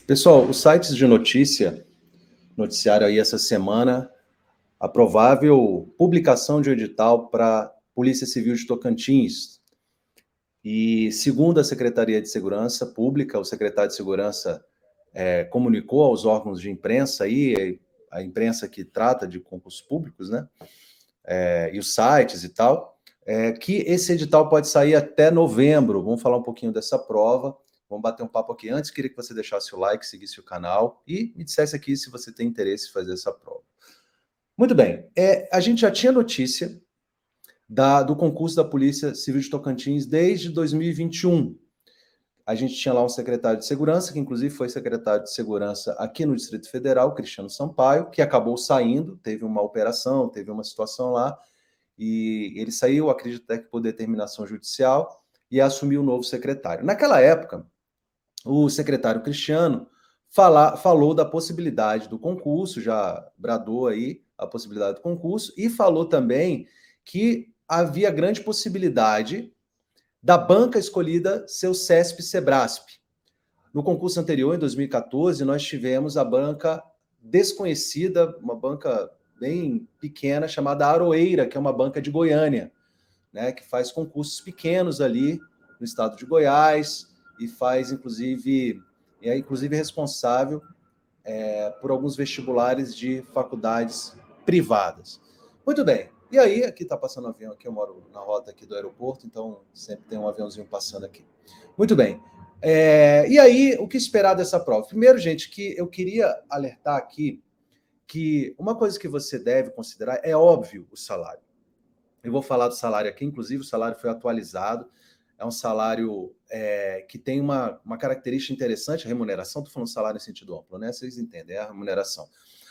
Pessoal, os sites de noticiário aí essa semana, a provável publicação de um edital para Polícia Civil de Tocantins. E segundo a Secretaria de Segurança Pública, o secretário de Segurança comunicou aos órgãos de imprensa aí, a imprensa que trata de concursos públicos, né? E os sites e tal, que esse edital pode sair até novembro. Vamos falar um pouquinho dessa prova. Vamos bater um papo aqui. Antes, queria que você deixasse o like, seguisse o canal e me dissesse aqui se você tem interesse em fazer essa prova. Muito bem. A gente já tinha notícia do concurso da Polícia Civil de Tocantins desde 2021. A gente tinha lá um secretário de segurança, que inclusive foi secretário de segurança aqui no Distrito Federal, Cristiano Sampaio, que acabou saindo, teve uma operação, teve uma situação lá, e ele saiu, acredito até que por determinação judicial, e assumiu o novo secretário. Naquela época, o secretário Cristiano falou da possibilidade do concurso, já bradou aí a possibilidade do concurso, e falou também que havia grande possibilidade da banca escolhida ser o CESP-SEBRASP. No concurso anterior, em 2014, nós tivemos a banca desconhecida, uma banca bem pequena, chamada Aroeira, que é uma banca de Goiânia, né, que faz concursos pequenos ali no estado de Goiás e faz, inclusive, é inclusive responsável por alguns vestibulares de faculdades privadas. Muito bem. E aí, aqui está passando um avião, aqui eu moro na rota aqui do aeroporto, então sempre tem um aviãozinho passando aqui. Muito bem. E aí, o que esperar dessa prova? Primeiro, gente, que eu queria alertar aqui que uma coisa que você deve considerar é óbvio o salário. Eu vou falar do salário aqui, inclusive o salário foi atualizado, é um salário que tem uma característica interessante, a remuneração, estou falando salário em sentido amplo, né? Vocês entendem, é a remuneração.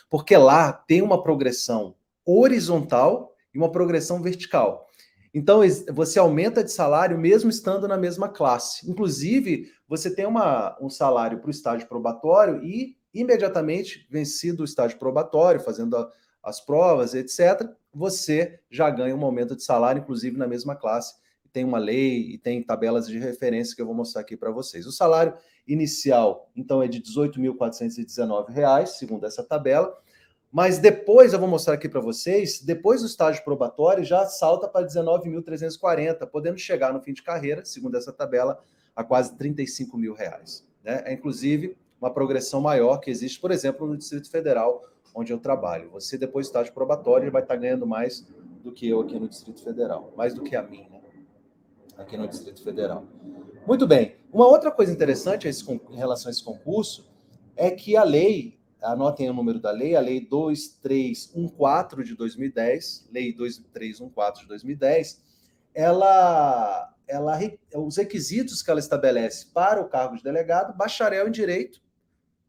Porque lá tem uma progressão horizontal e uma progressão vertical. Então, você aumenta de salário mesmo estando na mesma classe. Inclusive, você tem um salário para o estágio probatório e, imediatamente, vencido o estágio probatório, fazendo as provas, etc., você já ganha um aumento de salário, inclusive na mesma classe. Tem uma lei e tem tabelas de referência que eu vou mostrar aqui para vocês. O salário inicial, então, é de R$ 18.419, segundo essa tabela. Mas depois, eu vou mostrar aqui para vocês, depois do estágio probatório, já salta para 19.340, podendo chegar no fim de carreira, segundo essa tabela, a quase R$ 35.000. Né? É, inclusive, uma progressão maior que existe, por exemplo, no Distrito Federal, onde eu trabalho. Você, depois do estágio probatório, vai estar ganhando mais do que eu aqui no Distrito Federal, mais do que a mim, né? Aqui no Distrito Federal. Muito bem. Uma outra coisa interessante em relação a esse concurso é que a lei, anotem o número da lei, a Lei 2314 de 2010, Lei 2314 de 2010, os requisitos que ela estabelece para o cargo de delegado, bacharel em Direito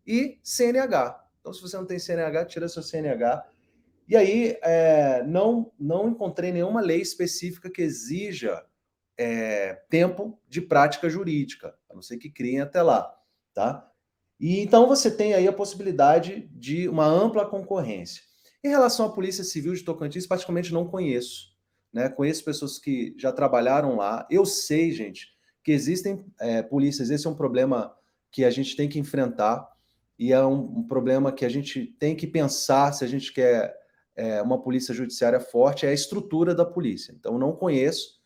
e CNH. Então, se você não tem CNH, tira seu CNH. E aí, não encontrei nenhuma lei específica que exija tempo de prática jurídica, a não ser que criem até lá, tá? E então você tem aí a possibilidade de uma ampla concorrência. Em relação à Polícia Civil de Tocantins, particularmente não conheço, né? Conheço pessoas que já trabalharam lá. Eu sei, gente, que existem polícias. Esse é um problema que a gente tem que enfrentar e é um problema que a gente tem que pensar se a gente quer uma polícia judiciária forte, é a estrutura da polícia. Então, não conheço.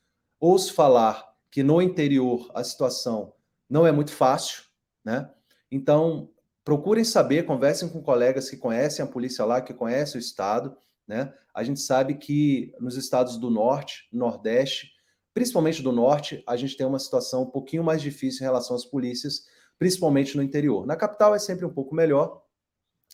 Ouço falar que no interior a situação não é muito fácil, né? Então, procurem saber, conversem com colegas que conhecem a polícia lá, que conhecem o estado, né? A gente sabe que nos estados do norte, nordeste, principalmente do norte, a gente tem uma situação um pouquinho mais difícil em relação às polícias, principalmente no interior. Na capital é sempre um pouco melhor,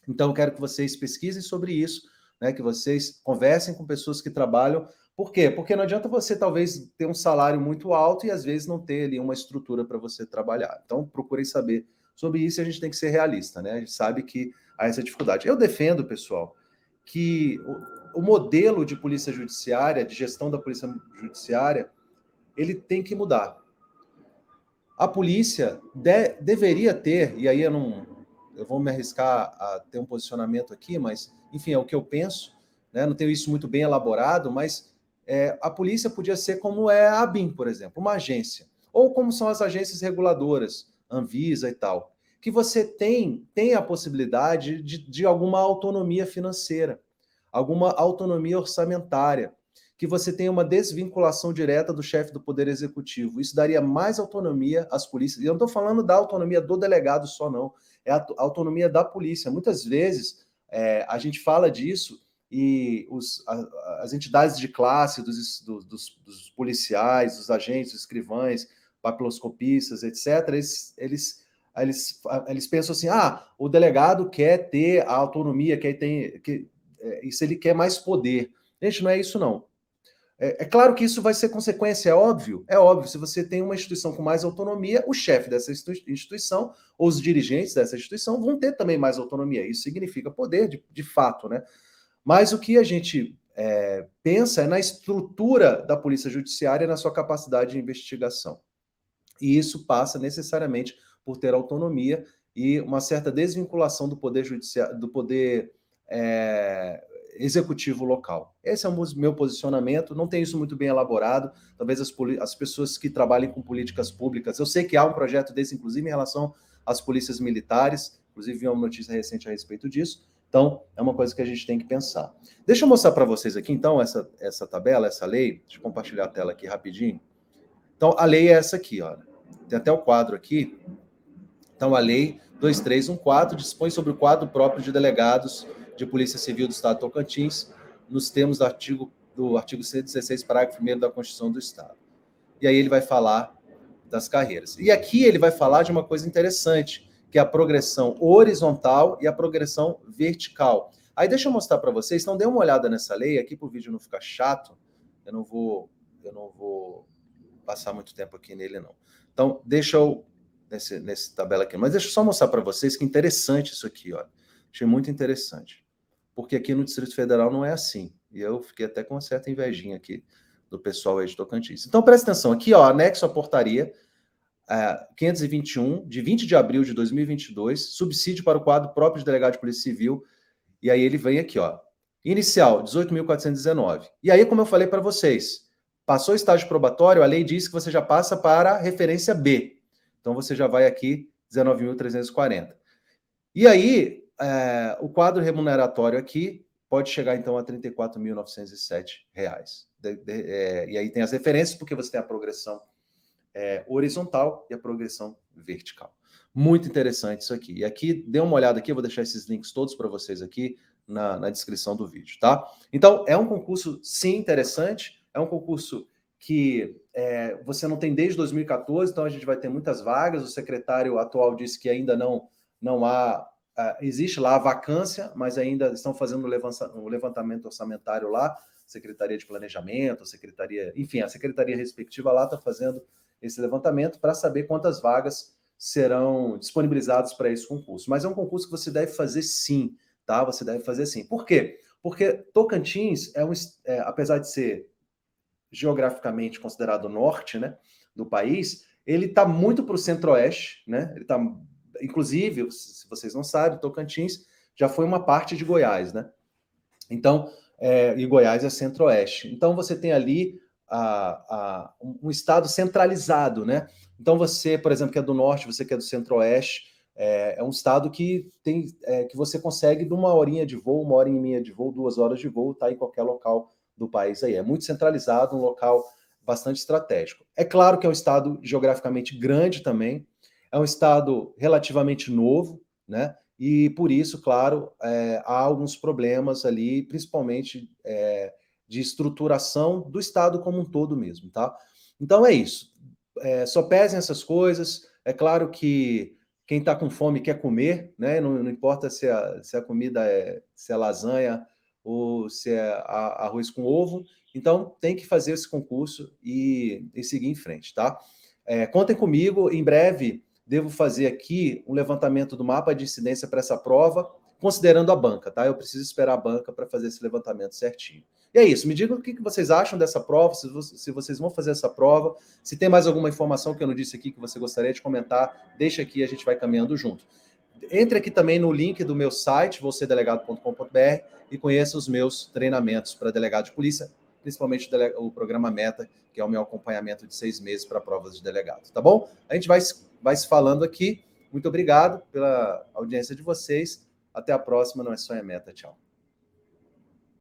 então eu quero que vocês pesquisem sobre isso, né? Que vocês conversem com pessoas que trabalham. Por quê? Porque não adianta você talvez ter um salário muito alto e às vezes não ter ali uma estrutura para você trabalhar. Então procurem saber sobre isso e a gente tem que ser realista, né? A gente sabe que há essa dificuldade. Eu defendo, pessoal, que o modelo de polícia judiciária, de gestão da polícia judiciária, ele tem que mudar. A polícia deveria ter, e aí eu vou me arriscar a ter um posicionamento aqui, mas, enfim, é o que eu penso, né? Não tenho isso muito bem elaborado, mas a polícia podia ser como é a ABIN, por exemplo, uma agência, ou como são as agências reguladoras, Anvisa e tal, que você tem a possibilidade de alguma autonomia financeira, alguma autonomia orçamentária, que você tenha uma desvinculação direta do chefe do Poder Executivo. Isso daria mais autonomia às polícias. E eu não estou falando da autonomia do delegado só, não. É a autonomia da polícia. Muitas vezes a gente fala disso e as entidades de classe dos policiais, dos agentes, dos escrivães, papiloscopistas, etc., eles pensam assim, o delegado quer ter a autonomia, isso ele quer mais poder. Gente, não é isso não. É claro que isso vai ser consequência, é óbvio. É óbvio, se você tem uma instituição com mais autonomia, o chefe dessa instituição, ou os dirigentes dessa instituição, vão ter também mais autonomia. Isso significa poder, de fato, né? Mas o que a gente pensa é na estrutura da polícia judiciária e na sua capacidade de investigação. E isso passa necessariamente por ter autonomia e uma certa desvinculação do poder judiciário, do poder executivo local. Esse é o meu posicionamento, não tem isso muito bem elaborado, talvez as pessoas que trabalhem com políticas públicas, eu sei que há um projeto desse, inclusive, em relação às polícias militares, inclusive vi uma notícia recente a respeito disso, então é uma coisa que a gente tem que pensar. Deixa eu mostrar para vocês aqui, então, essa tabela, essa lei, deixa eu compartilhar a tela aqui rapidinho. Então, a lei é essa aqui, ó. Tem até o quadro aqui. Então, a lei 2314 dispõe sobre o quadro próprio de delegados de Polícia Civil do Estado de Tocantins, nos termos do artigo 116, parágrafo 1º da Constituição do Estado. E aí ele vai falar das carreiras. E aqui ele vai falar de uma coisa interessante, que é a progressão horizontal e a progressão vertical. Aí deixa eu mostrar para vocês, então dê uma olhada nessa lei, aqui para o vídeo não ficar chato, eu não vou passar muito tempo aqui nele, não. Então, deixa eu nesse tabela aqui, mas deixa eu só mostrar para vocês que interessante isso aqui, ó. Achei muito interessante. Porque aqui no Distrito Federal não é assim. E eu fiquei até com uma certa invejinha aqui do pessoal aí de Tocantins. Então, presta atenção. Aqui, ó, anexo à portaria 521, de 20 de abril de 2022, subsídio para o quadro próprio de delegado de Polícia Civil. E aí ele vem aqui, ó. Inicial, 18.419. E aí, como eu falei para vocês, passou o estágio probatório, a lei diz que você já passa para a referência B. Então, você já vai aqui, 19.340. E aí, o quadro remuneratório aqui pode chegar, então, a R$ 34.907. E aí tem as referências, porque você tem a progressão horizontal e a progressão vertical. Muito interessante isso aqui. E aqui, dê uma olhada aqui, eu vou deixar esses links todos para vocês aqui na descrição do vídeo, tá? Então, é um concurso, sim, interessante, é um concurso que você não tem desde 2014, então a gente vai ter muitas vagas, o secretário atual disse que ainda não há, existe lá a vacância, mas ainda estão fazendo um levantamento orçamentário lá, Secretaria de Planejamento, enfim, a secretaria respectiva lá está fazendo esse levantamento para saber quantas vagas serão disponibilizadas para esse concurso. Mas é um concurso que você deve fazer sim, tá? Você deve fazer sim. Por quê? Porque Tocantins apesar de ser geograficamente considerado norte, né, do país, ele está muito para o centro-oeste, né? Ele está, inclusive, se vocês não sabem, Tocantins já foi uma parte de Goiás, né? Então, e Goiás é centro-oeste. Então, você tem ali um estado centralizado, né? Então, você, por exemplo, que é do norte, você que é do centro-oeste, é um estado que que você consegue de 1 horinha de voo, 1 horinha de voo, 2 horas de voo, tá em qualquer local do país aí. É muito centralizado, um local bastante estratégico. É claro que é um estado geograficamente grande também, é um estado relativamente novo, né? E por isso, claro, há alguns problemas ali, principalmente de estruturação do Estado como um todo mesmo, tá? Então é isso. Só pesem essas coisas. É claro que quem está com fome quer comer, né? Não importa se a comida se é lasanha ou se é arroz com ovo. Então tem que fazer esse concurso e seguir em frente, tá? Contem comigo, em breve devo fazer aqui um levantamento do mapa de incidência para essa prova, considerando a banca, tá? Eu preciso esperar a banca para fazer esse levantamento certinho. E é isso, me digam o que vocês acham dessa prova, se vocês vão fazer essa prova, se tem mais alguma informação que eu não disse aqui que você gostaria de comentar, deixa aqui, a gente vai caminhando junto. Entre aqui também no link do meu site, vocêdelegado.com.br, e conheça os meus treinamentos para delegado de polícia, principalmente o programa Meta, que é o meu acompanhamento de 6 meses para provas de delegado, tá bom? A gente vai se falando aqui Muito obrigado pela audiência de vocês. Até a próxima, não é só é meta. Tchau.